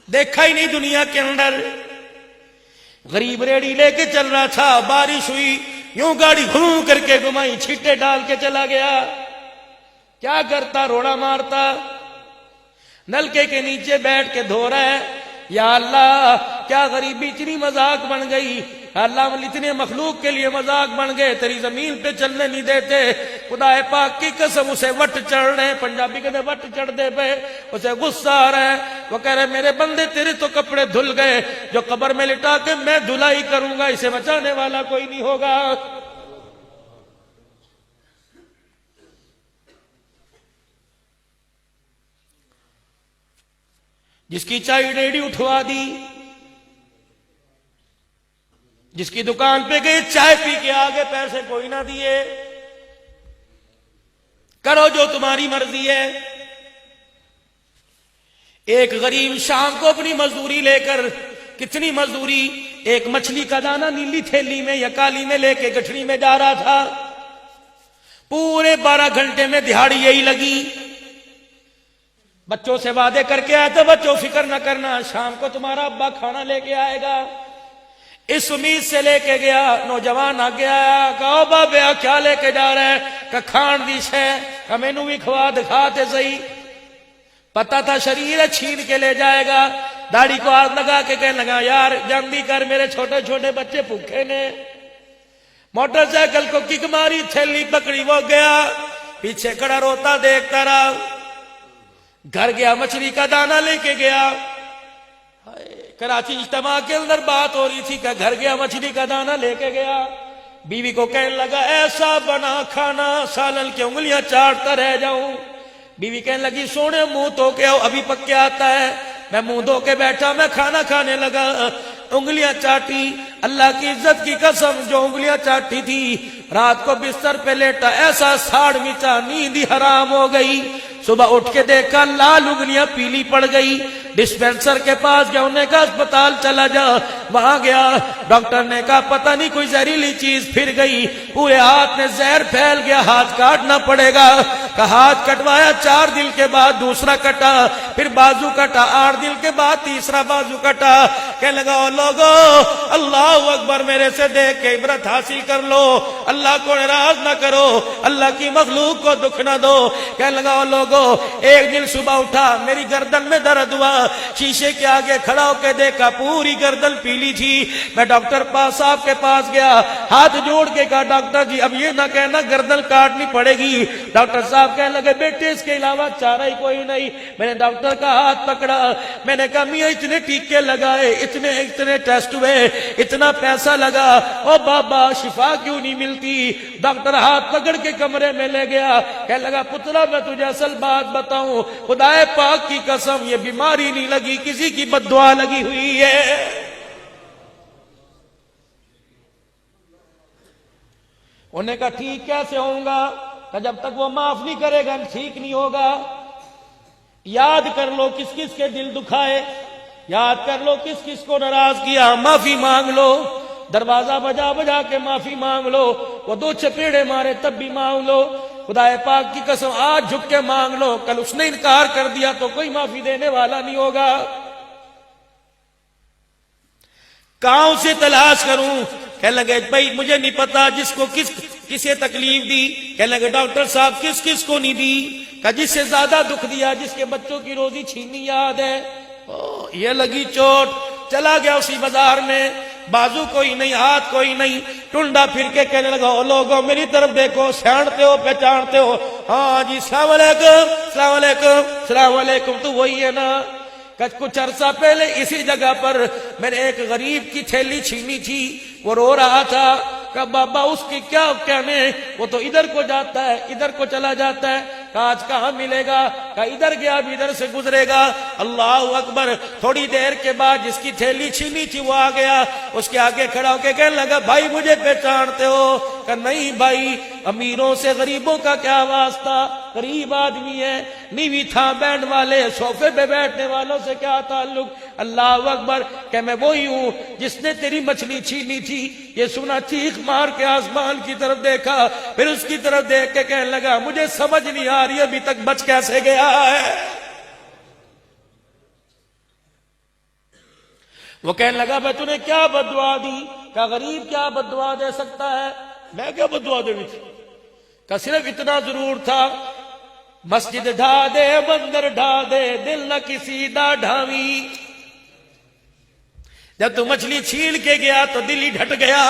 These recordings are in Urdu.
دیکھا ہی نہیں دنیا کے اندر. غریب ریڑی لے کے چل رہا تھا, بارش ہوئی, یوں گاڑی گھوم کر کے گھمائی, چھیٹے ڈال کے چلا گیا. کیا کرتا, روڑا مارتا, نلکے کے نیچے بیٹھ کے دھو رہا ہے. یا اللہ کیا غریبی اتنی مذاق بن گئی, اللہ اتنے مخلوق کے لیے مذاق بن گئے, تیری زمین پہ چلنے نہیں دیتے. خدا پاک کی قسم اسے وٹ چڑھ رہے ہیں, پنجابی کہتے وٹ چڑھ دے پہ, اسے غصہ آ رہا ہے. وہ کہہ رہے میرے بندے تیرے تو کپڑے دھل گئے, جو قبر میں لٹا کے میں دھلائی کروں گا, اسے بچانے والا کوئی نہیں ہوگا. جس کی چائے ریڑھی اٹھوا دی, جس کی دکان پہ گئے چائے پی کے آگے, پیسے کوئی نہ دیے, کرو جو تمہاری مرضی ہے. ایک غریب شام کو اپنی مزدوری لے کر, کتنی مزدوری, ایک مچھلی کا دانہ نیلی تھیلی میں یا کالی میں لے کے گٹھڑی میں جا رہا تھا. پورے 12 گھنٹے میں دہاڑی یہی لگی. بچوں سے وعدے کر کے آیا تھا, بچوں فکر نہ کرنا, شام کو تمہارا ابا کھانا لے کے آئے گا. اس امید سے لے کے گیا. نوجوان آ گیا, کہا بابا کیا لے کے جا رہا ہے, کہ کھان دی شے, کہ مینوں بھی کھوا دکھا تے صحیح. پتا تھا شریر ہے, چھین کے لے جائے گا. داڑھی کو ہاتھ لگا کے کہنے لگا یار جلدی کر, میرے چھوٹے چھوٹے بچے بھوکے نے. موٹر سائیکل کو کک ماری, تھیلی پکڑی, وہ گیا. پیچھے کھڑا روتا دیکھتا رہا. گھر گیا, مچھلی کا دانہ لے کے گیا. کراچی اجتماع کے اندر بات ہو رہی تھی کہ گھر گیا, مچھلی کا دانہ لے کے گیا. بیوی کو کہنے لگا ایسا بنا کھانا سالن کی انگلیاں چاٹتا رہ جاؤں. بیوی کہنے لگی سونے منہ دھو کے آؤ, ابھی پک کے آتا ہے. میں منہ دھو کے بیٹھا, میں کھانا کھانے لگا, انگلیاں چاٹی. اللہ کی عزت کی قسم, جو انگلیاں چاٹی تھی رات کو بستر پہ لیٹا, ایسا ساڑ مچا, نیند ہی حرام ہو گئی. صبح اٹھ کے دیکھا لال انگلیاں پیلی پڑ گئی. ڈسپینسر کے پاس گیا, انہوں نے کہا اسپتال چلا جا. وہاں گیا, ڈاکٹر نے کہا پتہ نہیں کوئی زہریلی چیز پھر گئی, پورے ہاتھ میں زہر پھیل گیا, ہاتھ کاٹنا پڑے گا. کہ ہاتھ کٹوایا, 4 دن کے بعد دوسرا کٹا, پھر بازو کٹا, 8 دن کے بعد تیسرا بازو کٹا. کہنے لگا او لوگو اللہ اکبر, میرے سے دیکھ کے عبرت حاصل کر لو, اللہ کو ناراض نہ کرو, اللہ کی مخلوق کو دکھ نہ دو. کہنے لگا او لوگو, ایک دن صبح اٹھا, میری گردن میں درد ہوا, شیشے کے آگے کھڑا ہو کے دیکھا پوری گردن پیلی تھی. میں ڈاکٹر صاحب کے پاس گیا, ہاتھ جوڑ کے کہا ڈاکٹر جی اب یہ نہ کہنا گردن کاٹنی پڑے گی. ڈاکٹر صاحب کہنے لگے بیٹے اس کے علاوہ چارہ ہی کوئی نہیں. میں نے ڈاکٹر کا ہاتھ پکڑا, میں نے کہا میاں اتنے ٹیکے لگائے, اتنے ٹیسٹ ہوئے, اتنا پیسہ لگا, او بابا شفا کیوں نہیں ملتی. ڈاکٹر ہاتھ پکڑ کے کمرے میں لے گیا. کہنے لگا پترا میں تجھے اصل بات بتاؤں, خدا پاک کی قسم یہ بیماری نہیں لگی, کسی کی بد دعا لگی ہوئی ہے. انہوں نے کہا ٹھیک کیسے ہوں گا, کہ جب تک وہ معاف نہیں کرے گا ٹھیک نہیں ہوگا. یاد کر لو کس کس کے دل دکھائے, یاد کر لو کس کس کو ناراض کیا, معافی مانگ لو. دروازہ بجا بجا کے معافی مانگ لو, وہ 2 چپیڑے مارے تب بھی مانگ لو. خدا پاک کی قسم آج جھک کے مانگ لو, کل اس نے انکار کر دیا تو کوئی معافی دینے والا نہیں ہوگا. کہاں سے تلاش کروں. کہنے لگے بھائی مجھے نہیں پتا جس کو کسے تکلیف دی. کہنے لگے ڈاکٹر صاحب کس کس کو نہیں دی. کہ جس سے زیادہ دکھ دیا, جس کے بچوں کی روزی چھینی یاد ہے, یہ لگی چوٹ. چلا گیا اسی بازار میں, بازو کوئی نہیں, ہاتھ کوئی نہیں, ٹنڈا پھر کے کہنے لگا او لوگوں میری طرف دیکھو, سیاڑتے ہو پہچانتے ہو, ہاں جی السلام علیکم السلام علیکم السلام علیکم, تو وہی ہے نا. کچھ عرصہ پہلے اسی جگہ پر میں نے ایک غریب کی تھیلی چھینی تھی, وہ رو رہا تھا. کہ بابا اس کی کیا کہنے, وہ تو ادھر کو جاتا ہے ادھر کو چلا جاتا ہے. آج کہاں ملے گا, کہ ادھر گیا اب ادھر سے گزرے گا. اللہ اکبر. تھوڑی دیر کے بعد جس کی تھیلی چھینی تھی وہ آ گیا, اس کے آگے کھڑا ہو کے کہنے لگا بھائی مجھے پہچانتے ہو. کہ نہیں بھائی, امیروں سے غریبوں کا کیا واسطہ, غریب آدمی ہے, نیوی تھا بینڈ والے صوفے پہ بیٹھنے والوں سے کیا تعلق. اللہ اکبر. کہ میں وہی ہوں جس نے تیری مچھلی چھینی تھی. یہ سنا, چیخ مار کے آسمان کی طرف دیکھا, پھر اس کی طرف دیکھ کے کہنے لگا مجھے سمجھ نہیں آ رہی ابھی تک بچ کیسے گیا ہے. وہ کہنے لگا میں تُنے کیا بددعا دی؟ کہا غریب کیا بددعا دے سکتا ہے؟ میں کیا بددعا دے تھی؟ کہا صرف اتنا ضرور تھا، مسجد ڈھا دے مندر ڈھا دے دل نہ کسی دا ڈھاوی۔ جب تو مچھلی چھیل کے گیا تو دل ہی ڈھٹ گیا،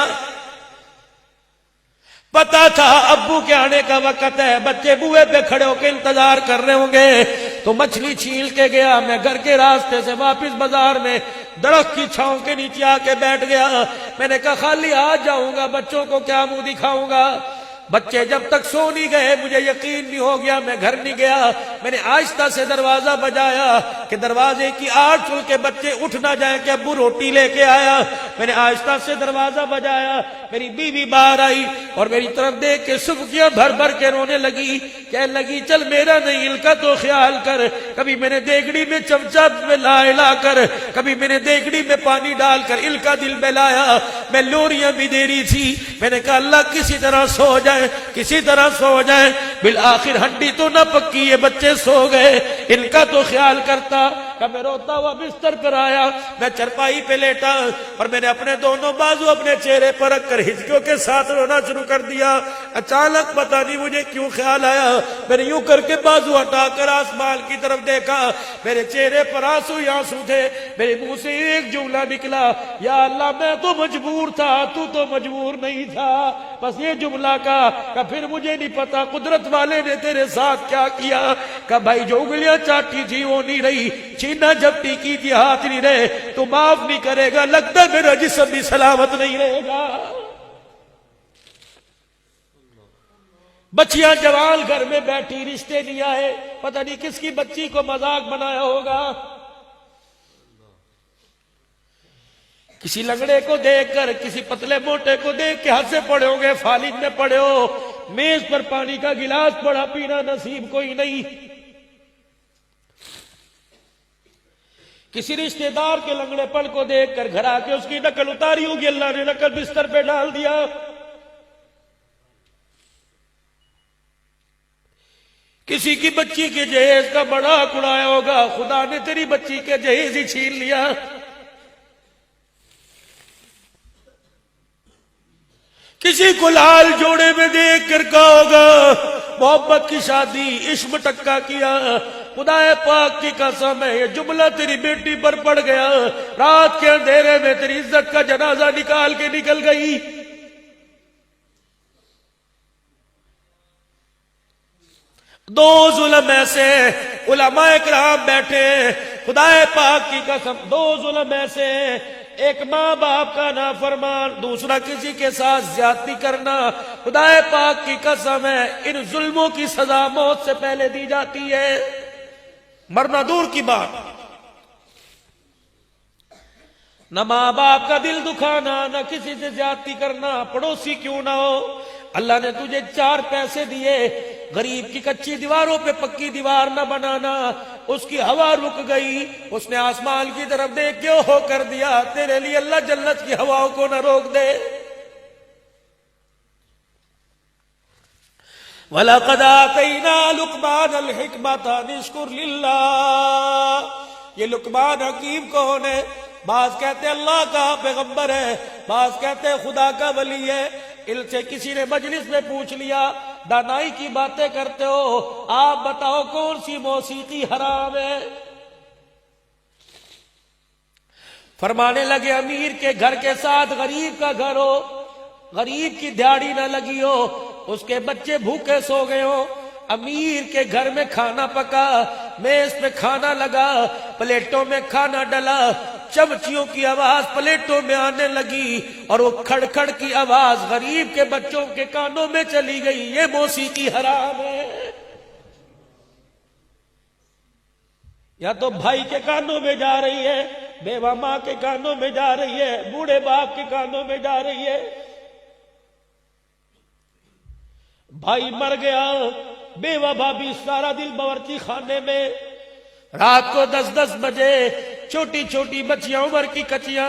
پتا تھا ابو کے آنے کا وقت ہے، بچے بوئے پہ کھڑے ہو کے انتظار کر رہے ہوں گے، تو مچھلی چھیل کے گیا۔ میں گھر کے راستے سے واپس بازار میں درخت کی چھاؤں کے نیچے آ کے بیٹھ گیا۔ میں نے کہا خالی آج جاؤں گا، بچوں کو کیا منہ دکھاؤں گا؟ بچے جب تک سو نہیں گئے مجھے یقین نہیں ہو گیا، میں گھر نہیں گیا۔ میں نے آہستہ سے دروازہ بجایا کہ دروازے کی آڑ سن کے بچے اٹھ نہ جائیں کہ ابو روٹی لے کے آیا۔ میں نے آہستہ سے دروازہ بجایا، میری بیوی باہر آئی اور میری طرف دیکھ کے سبکیاں بھر بھر کے رونے لگی، کہنے لگی چل میرا نہیں ان کا تو خیال کر، کبھی میں نے دیگڑی میں چمچہ میں لا کر، کبھی میں نے دیگڑی میں پانی ڈال کر ان کا دل بہلایا، میں لوریاں بھی دے رہی تھی۔ میں نے کہا اللہ کسی طرح سو جائے، کسی طرح سو جائیں۔ بالآخر ہڈی تو نہ پکی، یہ بچے سو گئے، ان کا تو خیال کرتا۔ کہ میں روتا ہوا بستر پر آیا، میں چرپائی پہ لیٹا اور میں نے اپنے دونوں بازو اپنے چہرے پر رکھ کر ہچکیوں کے ساتھ رونا شروع کر دیا۔ اچانک پتہ نہیں مجھے کیوں خیال آیا، میں نے یوں کر کے بازو ہٹا کر آسمان کی طرف دیکھا، میرے چہرے پر آنسو ہی آنسو تھے، میرے منہ سے ایک جملہ نکلا، یا اللہ میں تو مجبور تھا، تو تو مجبور نہیں تھا۔ بس یہ جملہ کا پھر مجھے نہیں پتا قدرت والے نے تیرے ساتھ کیا کیا۔ کہ بھائی جو انگلیاں چاٹی تھی وہ نہیں رہی، چھینا جھپٹی کی تھی ہاتھ نہیں رہے، تو معاف نہیں کرے گا، لگتا میرا جسم بھی سلامت نہیں رہے گا۔ بچیاں جوال گھر میں بیٹھی، رشتے نہیں آئے، پتہ نہیں کس کی بچی کو مذاق بنایا ہوگا۔ کسی لنگڑے کو دیکھ کر، کسی پتلے موٹے کو دیکھ کے ہنسے پڑے ہوں گے، فالج میں پڑے ہو، میز پر پانی کا گلاس پڑا، پینا نصیب کوئی نہیں۔ کسی رشتہ دار کے لنگڑے پن کو دیکھ کر گھر آ کے اس کی نقل اتاری ہوگی، اللہ نے نقل بستر پہ ڈال دیا۔ کسی کی بچی کے جہیز کا بڑا کڑایا ہوگا، خدا نے تیری بچی کے جہیز ہی چھین لیا۔ کسی کو لال جوڑے میں دیکھ کر کہا ہوگا محبت کی شادی عشق ٹکا کیا، خدا پاک کی قسم ہے یہ جملہ تیری بیٹی پر پڑ گیا، رات کے اندھیرے میں تیری عزت کا جنازہ نکال کے نکل گئی۔ دو ظلم ایسے علماء کرام بیٹھے، خدا پاک کی قسم، دو ظلم ایسے، ایک ماں باپ کا نافرمان، دوسرا کسی کے ساتھ زیادتی کرنا، خدا پاک کی قسم ہے ان ظلموں کی سزا موت سے پہلے دی جاتی ہے، مرنا دور کی بات۔ نہ ماں باپ کا دل دکھانا، نہ کسی سے زیادتی کرنا، پڑوسی کیوں نہ ہو۔ اللہ نے تجھے 4 پیسے دیے، غریب کی کچی دیواروں پہ پکی دیوار نہ بنانا، اس کی ہوا رک گئی، اس نے آسمان کی طرف دیکھ کے ہو کر دیا، تیرے لیے اللہ جنت کی ہواؤں کو نہ روک دے۔ وَلَقَدْ آتَيْنَا لُقْمَانَ الْحِكْمَةَ أَنِ اشْكُرْ لِلَّهِ۔ یہ لقمان حکیم کون ہے؟ بعض کہتے اللہ کا پیغمبر ہے، بعض کہتے خدا کا ولی ہے۔ ان سے کسی نے مجلس میں پوچھ لیا، دانائی کی باتیں کرتے ہو، آپ بتاؤ کون سی موسیقی حرام ہے؟ فرمانے لگے امیر کے گھر کے ساتھ غریب کا گھر ہو، غریب کی دیہڑی نہ لگی ہو، اس کے بچے بھوکے سو گئے ہو، امیر کے گھر میں کھانا پکا، میز پہ کھانا لگا، پلیٹوں میں کھانا ڈلا، چمچیوں کی آواز پلیٹوں میں آنے لگی اور وہ کھڑ کھڑ کی آواز غریب کے بچوں کے کانوں میں چلی گئی، یہ موسیقی حرام ہے۔ یا تو بھائی کے کانوں میں جا رہی ہے، بیوہ ماں کے کانوں میں جا رہی ہے، بوڑھے باپ کے کانوں میں جا رہی ہے۔ بھائی مر گیا، بیوہ بھابھی سارا دن باورچی خانے میں، رات کو 10-10 بجے چھوٹی چھوٹی بچیاں عمر کی کچیاں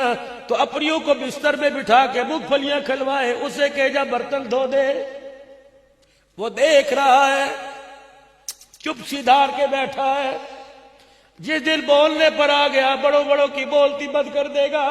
تو اپنیوں کو بستر میں بٹھا کے مونگ پھلیاں کھلوائے، اسے کہ جا برتن دھو دے۔ وہ دیکھ رہا ہے، چپ سی دھار کے بیٹھا ہے، جس دل بولنے پر آ گیا بڑوں بڑوں کی بولتی بند کر دے گا.